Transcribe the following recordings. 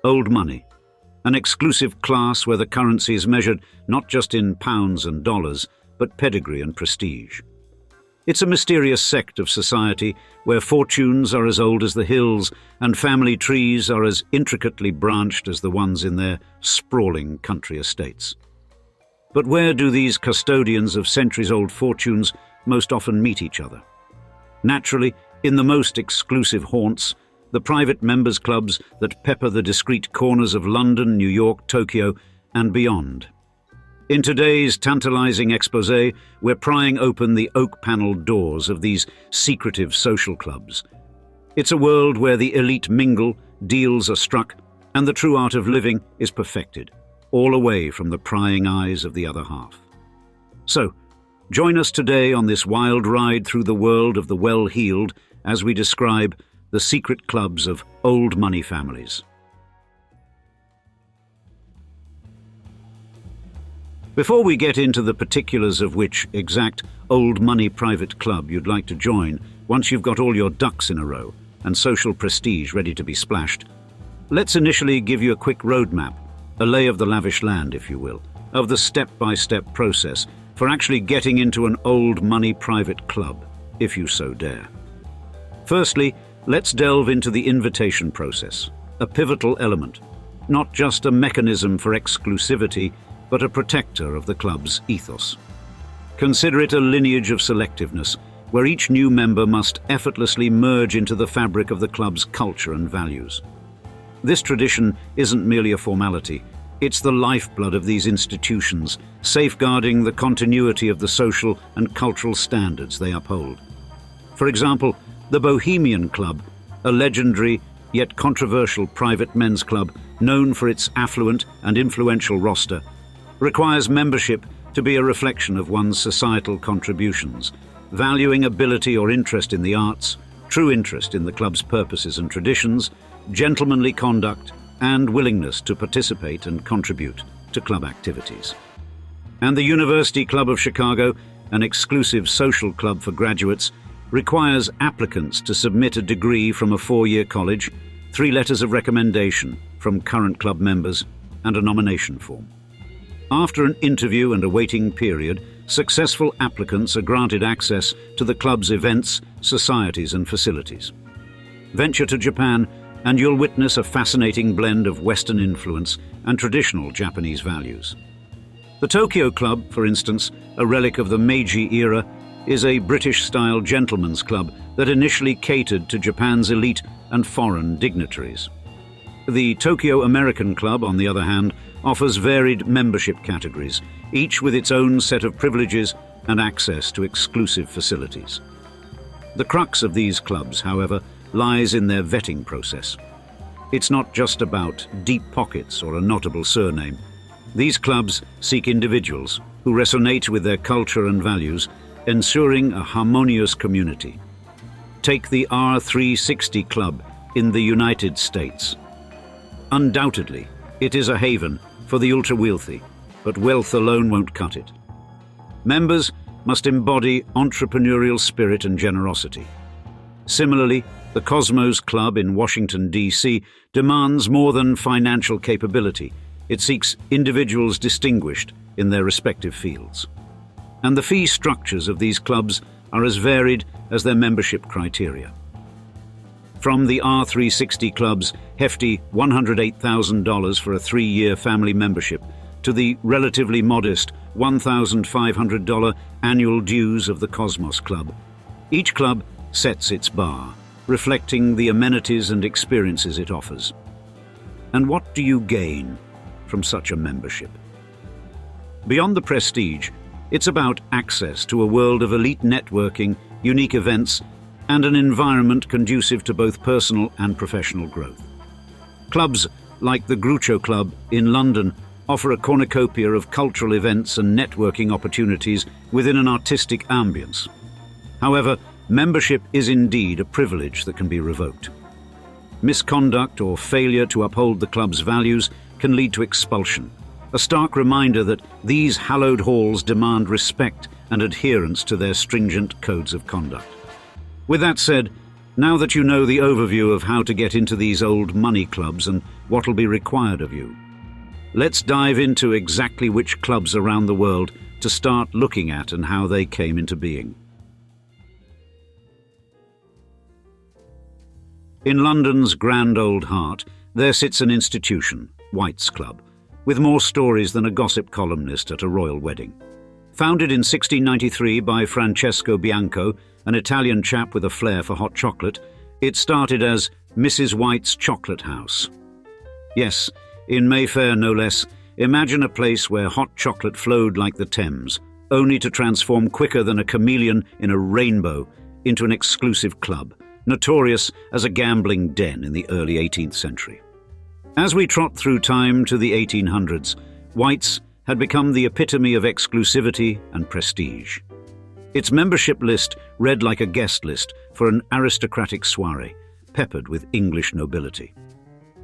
Old money, an exclusive class where the currency is measured not just in pounds and dollars, but pedigree and prestige. It's a mysterious sect of society where fortunes are as old as the hills and family trees are as intricately branched as the ones in their sprawling country estates. But where do these custodians of centuries-old fortunes most often meet each other? Naturally, in the most exclusive haunts, the private members' clubs that pepper the discreet corners of London, New York, Tokyo, and beyond. In today's tantalizing exposé, we're prying open the oak-paneled doors of these secretive social clubs. It's a world where the elite mingle, deals are struck, and the true art of living is perfected, all away from the prying eyes of the other half. So, join us today on this wild ride through the world of the well-heeled as we describe the secret clubs of old money families. Before we get into the particulars of which exact old money private club you'd like to join once you've got all your ducks in a row and social prestige ready to be splashed, let's initially give you a quick roadmap, a lay of the lavish land, if you will, of the step-by-step process for actually getting into an old money private club, if you so dare. Firstly, let's delve into the invitation process, a pivotal element, not just a mechanism for exclusivity, but a protector of the club's ethos. Consider it a lineage of selectiveness, where each new member must effortlessly merge into the fabric of the club's culture and values. This tradition isn't merely a formality, it's the lifeblood of these institutions, safeguarding the continuity of the social and cultural standards they uphold. For example, the Bohemian Club, a legendary yet controversial private men's club known for its affluent and influential roster, requires membership to be a reflection of one's societal contributions, valuing ability or interest in the arts, true interest in the club's purposes and traditions, gentlemanly conduct, and willingness to participate and contribute to club activities. And the University Club of Chicago, an exclusive social club for graduates, requires applicants to submit a degree from a 4-year college, 3 letters of recommendation from current club members, and a nomination form. After an interview and a waiting period, successful applicants are granted access to the club's events, societies, and facilities. Venture to Japan, and you'll witness a fascinating blend of Western influence and traditional Japanese values. The Tokyo Club, for instance, a relic of the Meiji era, is a British-style gentlemen's club that initially catered to Japan's elite and foreign dignitaries. The Tokyo American Club, on the other hand, offers varied membership categories, each with its own set of privileges and access to exclusive facilities. The crux of these clubs, however, lies in their vetting process. It's not just about deep pockets or a notable surname. These clubs seek individuals who resonate with their culture and values, ensuring a harmonious community. Take the R360 Club in the United States. Undoubtedly, it is a haven for the ultra-wealthy, but wealth alone won't cut it. Members must embody entrepreneurial spirit and generosity. Similarly, the Cosmos Club in Washington, D.C. demands more than financial capability. It seeks individuals distinguished in their respective fields. And the fee structures of these clubs are as varied as their membership criteria. From the R360 Club's hefty $108,000 for a 3-year family membership to the relatively modest $1,500 annual dues of the Cosmos Club, each club sets its bar, reflecting the amenities and experiences it offers. And what do you gain from such a membership? Beyond the prestige, it's about access to a world of elite networking, unique events, and an environment conducive to both personal and professional growth. Clubs like the Groucho Club in London offer a cornucopia of cultural events and networking opportunities within an artistic ambience. However, membership is indeed a privilege that can be revoked. Misconduct or failure to uphold the club's values can lead to expulsion, a stark reminder that these hallowed halls demand respect and adherence to their stringent codes of conduct. With that said, now that you know the overview of how to get into these old money clubs and What'll be required of you? Let's dive into exactly which clubs around the world to start looking at and how they came into being. In London's grand old heart, there sits an institution, White's Club, with more stories than a gossip columnist at a royal wedding. Founded in 1693 by Francesco Bianco, an Italian chap with a flair for hot chocolate, it started as Mrs. White's Chocolate House. Yes, in Mayfair no less, imagine a place where hot chocolate flowed like the Thames, only to transform quicker than a chameleon in a rainbow into an exclusive club, notorious as a gambling den in the early 18th century. As we trot through time to the 1800s, White's had become the epitome of exclusivity and prestige. Its membership list read like a guest list for an aristocratic soiree, peppered with English nobility.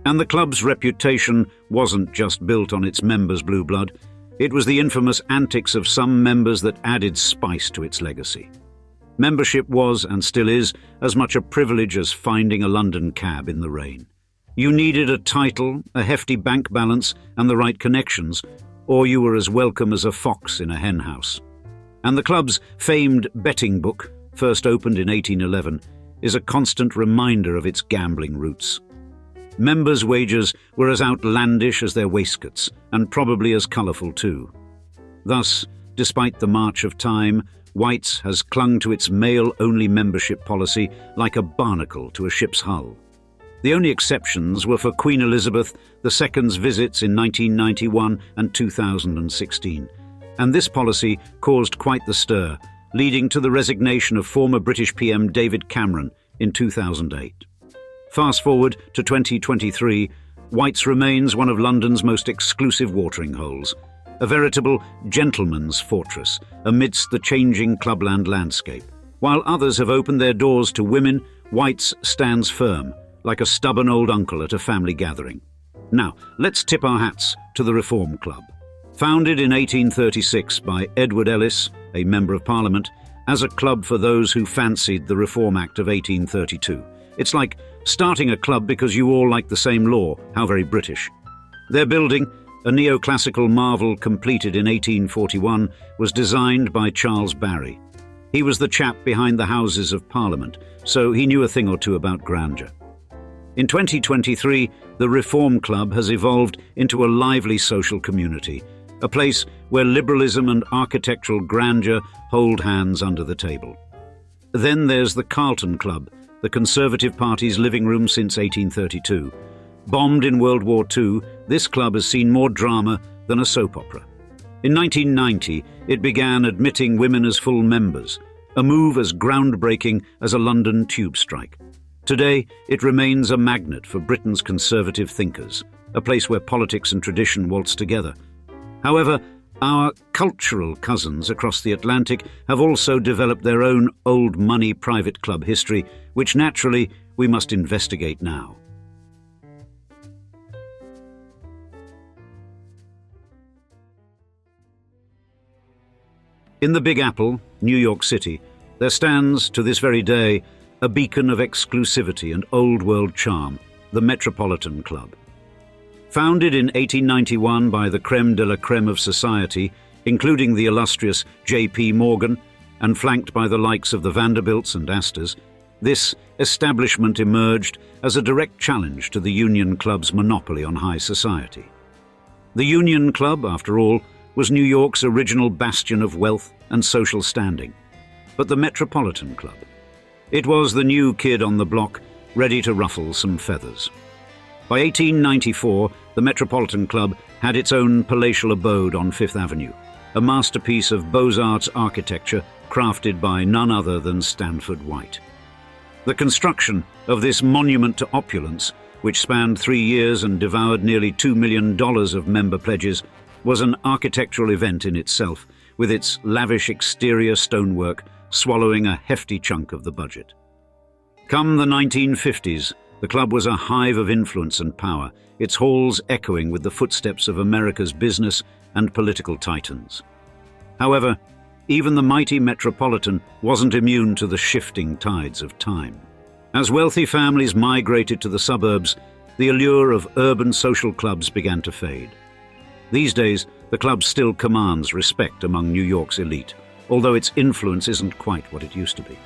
And the club's reputation wasn't just built on its members' blue blood, it was the infamous antics of some members that added spice to its legacy. Membership was, and still is, as much a privilege as finding a London cab in the rain. You needed a title, a hefty bank balance, and the right connections, or you were as welcome as a fox in a henhouse. And the club's famed betting book, first opened in 1811, is a constant reminder of its gambling roots. Members' wages were as outlandish as their waistcoats, and probably as colourful too. Thus, despite the march of time, White's has clung to its male-only membership policy like a barnacle to a ship's hull. The only exceptions were for Queen Elizabeth II's visits in 1991 and 2016, and this policy caused quite the stir, leading to the resignation of former British PM David Cameron in 2008. Fast forward to 2023, White's remains one of London's most exclusive watering holes, a veritable gentleman's fortress amidst the changing clubland landscape. While others have opened their doors to women, White's stands firm, like a stubborn old uncle at a family gathering. Now, let's tip our hats to the Reform Club. Founded in 1836 by Edward Ellis, a Member of Parliament, as a club for those who fancied the Reform Act of 1832. It's like starting a club because you all like the same law. How very British. Their building, a neoclassical marvel completed in 1841, was designed by Charles Barry. He was the chap behind the Houses of Parliament, so he knew a thing or two about grandeur. In 2023, the Reform Club has evolved into a lively social community, a place where liberalism and architectural grandeur hold hands under the table. Then there's the Carlton Club, the Conservative Party's living room since 1832. Bombed in World War II, this club has seen more drama than a soap opera. In 1990, it began admitting women as full members, a move as groundbreaking as a London tube strike. Today, it remains a magnet for Britain's conservative thinkers, a place where politics and tradition waltz together. However, our cultural cousins across the Atlantic have also developed their own old money private club history, which naturally we must investigate now. In the Big Apple, New York City, there stands, to this very day, a beacon of exclusivity and old-world charm, the Metropolitan Club. Founded in 1891 by the creme de la creme of society, including the illustrious J.P. Morgan, and flanked by the likes of the Vanderbilts and Astors, this establishment emerged as a direct challenge to the Union Club's monopoly on high society. The Union Club, after all, was New York's original bastion of wealth and social standing. But the Metropolitan Club, it was the new kid on the block, ready to ruffle some feathers. By 1894, the Metropolitan Club had its own palatial abode on Fifth Avenue, a masterpiece of Beaux-Arts architecture crafted by none other than Stanford White. The construction of this monument to opulence, which spanned 3 years and devoured nearly $2 million of member pledges, was an architectural event in itself, with its lavish exterior stonework swallowing a hefty chunk of the budget. Come the 1950s, the club was a hive of influence and power, its halls echoing with the footsteps of America's business and political titans. However, even the mighty Metropolitan wasn't immune to the shifting tides of time. As wealthy families migrated to the suburbs, the allure of urban social clubs began to fade. These days, the club still commands respect among New York's elite, although its influence isn't quite what it used to be.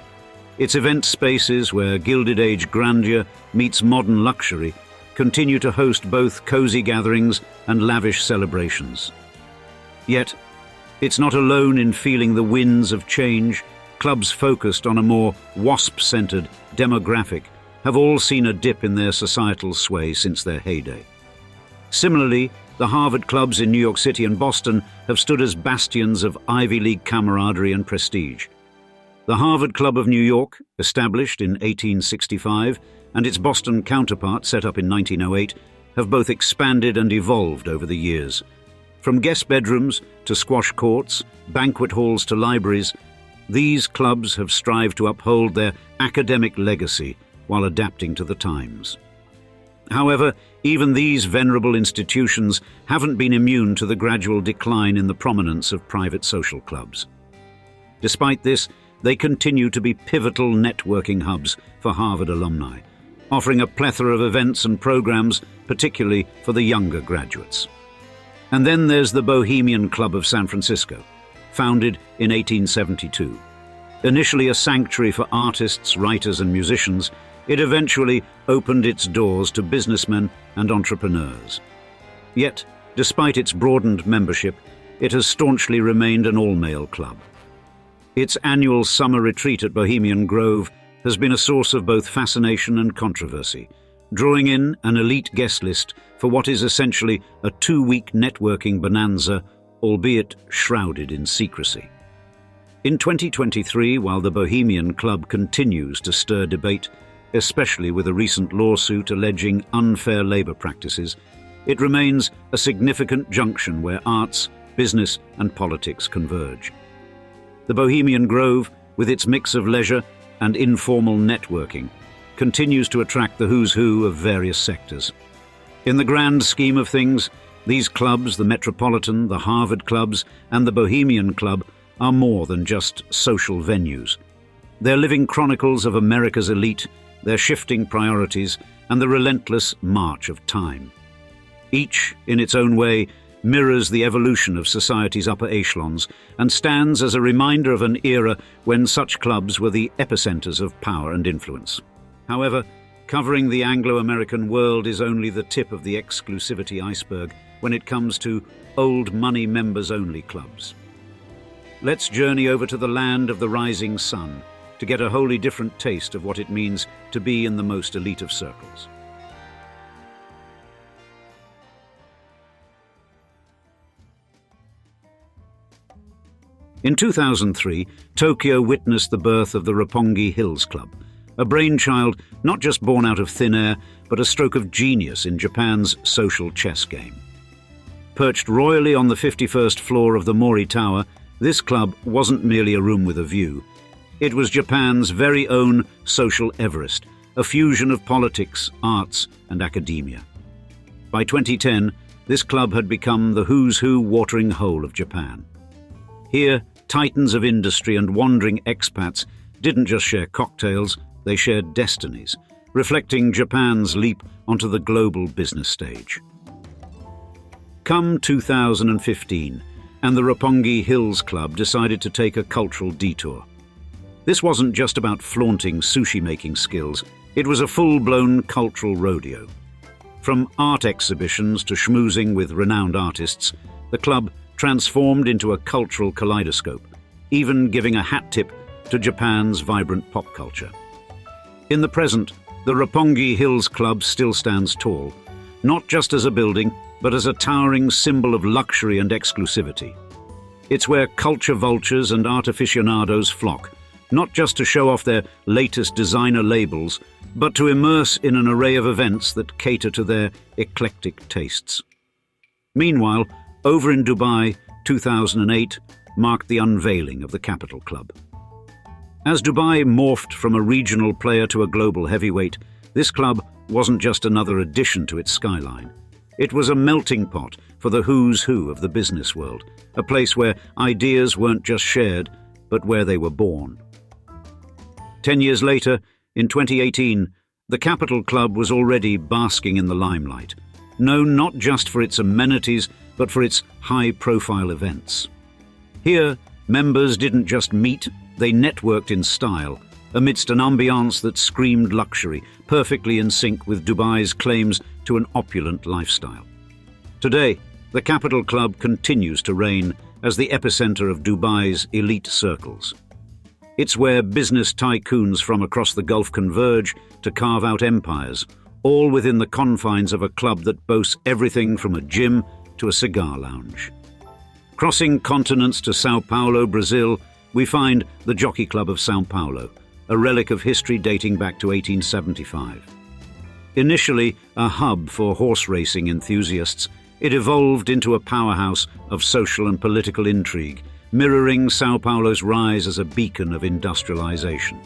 Its event spaces, where Gilded Age grandeur meets modern luxury, continue to host both cozy gatherings and lavish celebrations. Yet, it's not alone in feeling the winds of change. Clubs focused on a more WASP-centered demographic have all seen a dip in their societal sway since their heyday. Similarly, the Harvard clubs in New York City and Boston have stood as bastions of Ivy League camaraderie and prestige. The Harvard Club of New York, established in 1865, and its Boston counterpart, set up in 1908, have both expanded and evolved over the years. From guest bedrooms to squash courts, banquet halls to libraries, these clubs have strived to uphold their academic legacy while adapting to the times. However, even these venerable institutions haven't been immune to the gradual decline in the prominence of private social clubs. Despite this, they continue to be pivotal networking hubs for Harvard alumni, offering a plethora of events and programs, particularly for the younger graduates. And then there's the Bohemian Club of San Francisco, founded in 1872. Initially a sanctuary for artists, writers, and musicians, it eventually opened its doors to businessmen and entrepreneurs. Yet, despite its broadened membership, it has staunchly remained an all-male club. Its annual summer retreat at Bohemian Grove has been a source of both fascination and controversy, drawing in an elite guest list for what is essentially a 2-week networking bonanza, albeit shrouded in secrecy. In 2023, while the Bohemian Club continues to stir debate, especially with a recent lawsuit alleging unfair labor practices, it remains a significant junction where arts, business, and politics converge. The Bohemian Grove, with its mix of leisure and informal networking, continues to attract the who's who of various sectors. In the grand scheme of things, these clubs, the Metropolitan, the Harvard clubs, and the Bohemian Club, are more than just social venues. They're living chronicles of America's elite, their shifting priorities, and the relentless march of time. Each, in its own way, mirrors the evolution of society's upper echelons and stands as a reminder of an era when such clubs were the epicenters of power and influence. However, covering the Anglo-American world is only the tip of the exclusivity iceberg when it comes to old money members-only clubs. Let's journey over to the land of the rising sun to get a wholly different taste of what it means to be in the most elite of circles. In 2003, Tokyo witnessed the birth of the Roppongi Hills Club, a brainchild not just born out of thin air, but a stroke of genius in Japan's social chess game. Perched royally on the 51st floor of the Mori Tower, this club wasn't merely a room with a view. It was Japan's very own social Everest, a fusion of politics, arts, and academia. By 2010, this club had become the who's who watering hole of Japan. Here, titans of industry and wandering expats didn't just share cocktails, they shared destinies, reflecting Japan's leap onto the global business stage. Come 2015, and the Roppongi Hills Club decided to take a cultural detour. This wasn't just about flaunting sushi-making skills, it was a full-blown cultural rodeo. From art exhibitions to schmoozing with renowned artists, the club transformed into a cultural kaleidoscope, even giving a hat tip to Japan's vibrant pop culture. In the present, the Roppongi Hills Club still stands tall, not just as a building, but as a towering symbol of luxury and exclusivity. It's where culture vultures and art aficionados flock, not just to show off their latest designer labels, but to immerse in an array of events that cater to their eclectic tastes. Meanwhile, over in Dubai, 2008 marked the unveiling of the Capital Club. As Dubai morphed from a regional player to a global heavyweight, this club wasn't just another addition to its skyline. It was a melting pot for the who's who of the business world, a place where ideas weren't just shared, but where they were born. 10 years later, in 2018, The Capital Club was already basking in the limelight, known not just for its amenities but for its high-profile events. Here, members didn't just meet, they networked in style, amidst an ambiance that screamed luxury, perfectly in sync with Dubai's claims to an opulent lifestyle. Today, the Capital Club continues to reign as the epicenter of Dubai's elite circles. It's where business tycoons from across the Gulf converge to carve out empires, all within the confines of a club that boasts everything from a gym to a cigar lounge. Crossing continents to Sao Paulo, Brazil, we find the Jockey Club of Sao Paulo, a relic of history dating back to 1875. Initially a hub for horse racing enthusiasts, it evolved into a powerhouse of social and political intrigue, mirroring Sao Paulo's rise as a beacon of industrialization.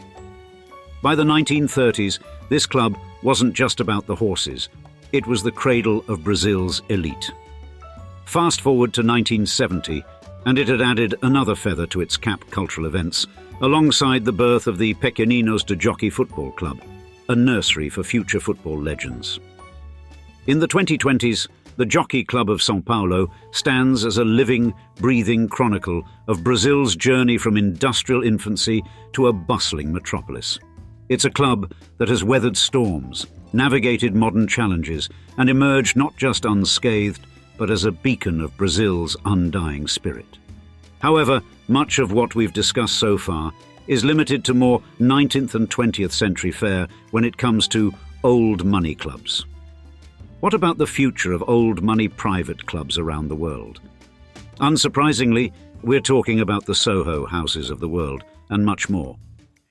By the 1930s, this club wasn't just about the horses, it was the cradle of Brazil's elite. Fast forward to 1970, and it had added another feather to its cap cultural events, alongside the birth of the Pequeninos de Jockey Football Club, a nursery for future football legends. In the 2020s, the Jockey Club of São Paulo stands as a living, breathing chronicle of Brazil's journey from industrial infancy to a bustling metropolis. It's a club that has weathered storms, navigated modern challenges, and emerged not just unscathed, but as a beacon of Brazil's undying spirit. However, much of what we've discussed so far is limited to more 19th and 20th century fare when it comes to old money clubs. What about the future of old money private clubs around the world? Unsurprisingly, we're talking about the Soho houses of the world, and much more.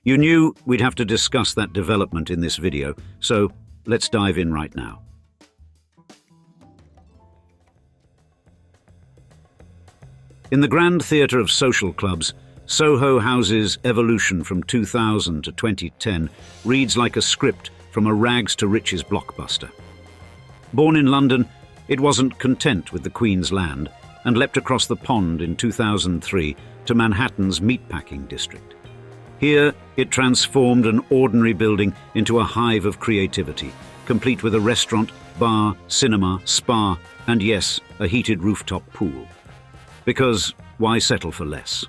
You knew we'd have to discuss that development in this video, so let's dive in right now. In the grand theatre of social clubs, Soho House's evolution from 2000 to 2010 reads like a script from a rags-to-riches blockbuster. Born in London, it wasn't content with the Queen's Land and leapt across the pond in 2003 to Manhattan's meatpacking district. Here, it transformed an ordinary building into a hive of creativity, complete with a restaurant, bar, cinema, spa, and yes, a heated rooftop pool. Because why settle for less?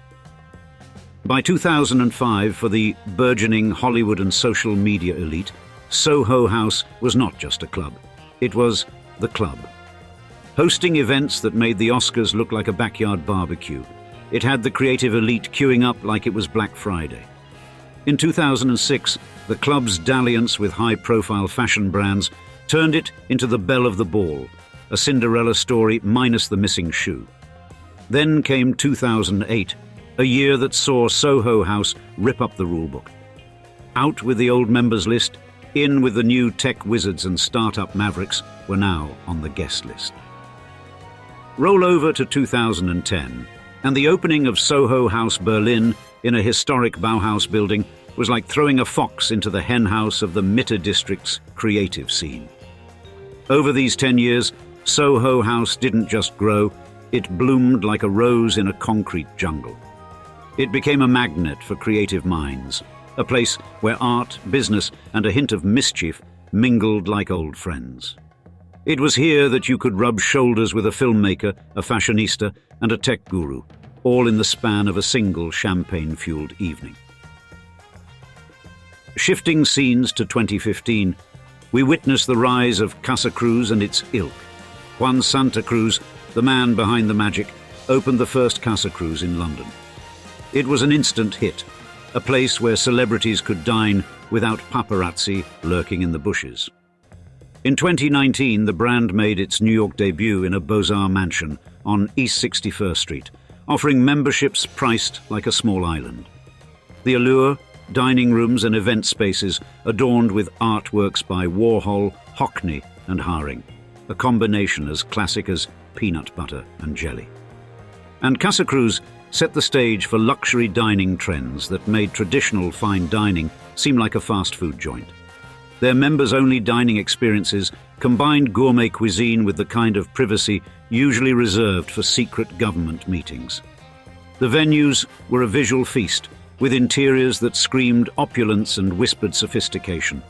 By 2005, for the burgeoning Hollywood and social media elite, Soho House was not just a club. It was the club. Hosting events that made the Oscars look like a backyard barbecue, it had the creative elite queuing up like it was Black Friday. In 2006, the club's dalliance with high-profile fashion brands turned it into the belle of the ball, a Cinderella story minus the missing shoe. Then came 2008, a year that saw Soho House rip up the rulebook. Out with the old members list, in with the new tech wizards and startup mavericks were now on the guest list. Roll over to 2010, and the opening of Soho House Berlin in a historic Bauhaus building was like throwing a fox into the henhouse of the Mitte district's creative scene. Over these 10 years, Soho House didn't just grow, it bloomed like a rose in a concrete jungle. It became a magnet for creative minds, a place where art, business, and a hint of mischief mingled like old friends. It was here that you could rub shoulders with a filmmaker, a fashionista, and a tech guru, all in the span of a single champagne-fueled evening. Shifting scenes to 2015, we witness the rise of Casa Cruz and its ilk. Juan Santa Cruz, the man behind the magic, opened the first Casa Cruz in London. It was an instant hit, a place where celebrities could dine without paparazzi lurking in the bushes. In 2019, the brand made its New York debut in a Beaux-Arts mansion on East 61st Street, offering memberships priced like a small island. The allure, dining rooms and event spaces adorned with artworks by Warhol, Hockney and Haring, a combination as classic as peanut butter and jelly. And Casa Cruz set the stage for luxury dining trends that made traditional fine dining seem like a fast food joint. Their members-only dining experiences combined gourmet cuisine with the kind of privacy usually reserved for secret government meetings. The venues were a visual feast, with interiors that screamed opulence and whispered sophistication.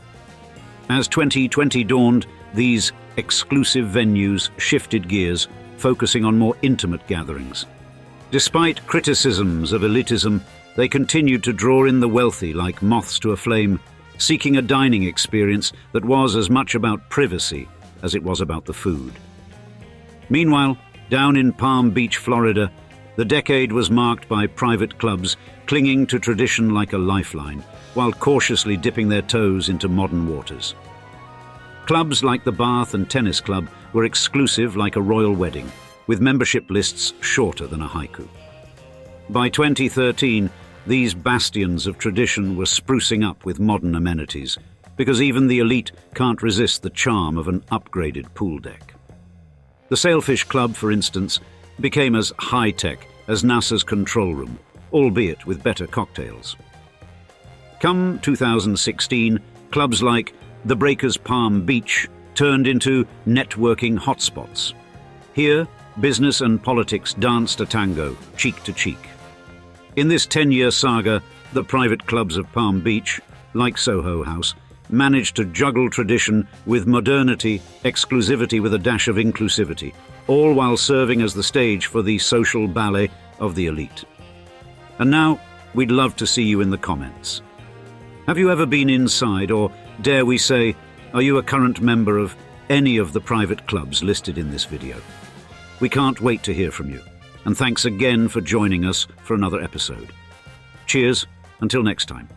As 2020 dawned, these exclusive venues shifted gears, focusing on more intimate gatherings. Despite criticisms of elitism, they continued to draw in the wealthy like moths to a flame, seeking a dining experience that was as much about privacy as it was about the food. Meanwhile, down in Palm Beach, Florida, the decade was marked by private clubs clinging to tradition like a lifeline, while cautiously dipping their toes into modern waters. Clubs like the Bath and Tennis Club were exclusive like a royal wedding, with membership lists shorter than a haiku. By 2013, these bastions of tradition were sprucing up with modern amenities, because even the elite can't resist the charm of an upgraded pool deck. The Sailfish Club, for instance, became as high-tech as NASA's control room, albeit with better cocktails. Come 2016, clubs like the Breakers Palm Beach turned into networking hotspots. Here, business and politics danced a tango, cheek to cheek. In this 10-year saga, the private clubs of Palm Beach, like Soho House, managed to juggle tradition with modernity, exclusivity with a dash of inclusivity, all while serving as the stage for the social ballet of the elite. And now, we'd love to see you in the comments. Have you ever been inside, or dare we say, are you a current member of any of the private clubs listed in this video? We can't wait to hear from you, and thanks again for joining us for another episode. Cheers, until next time.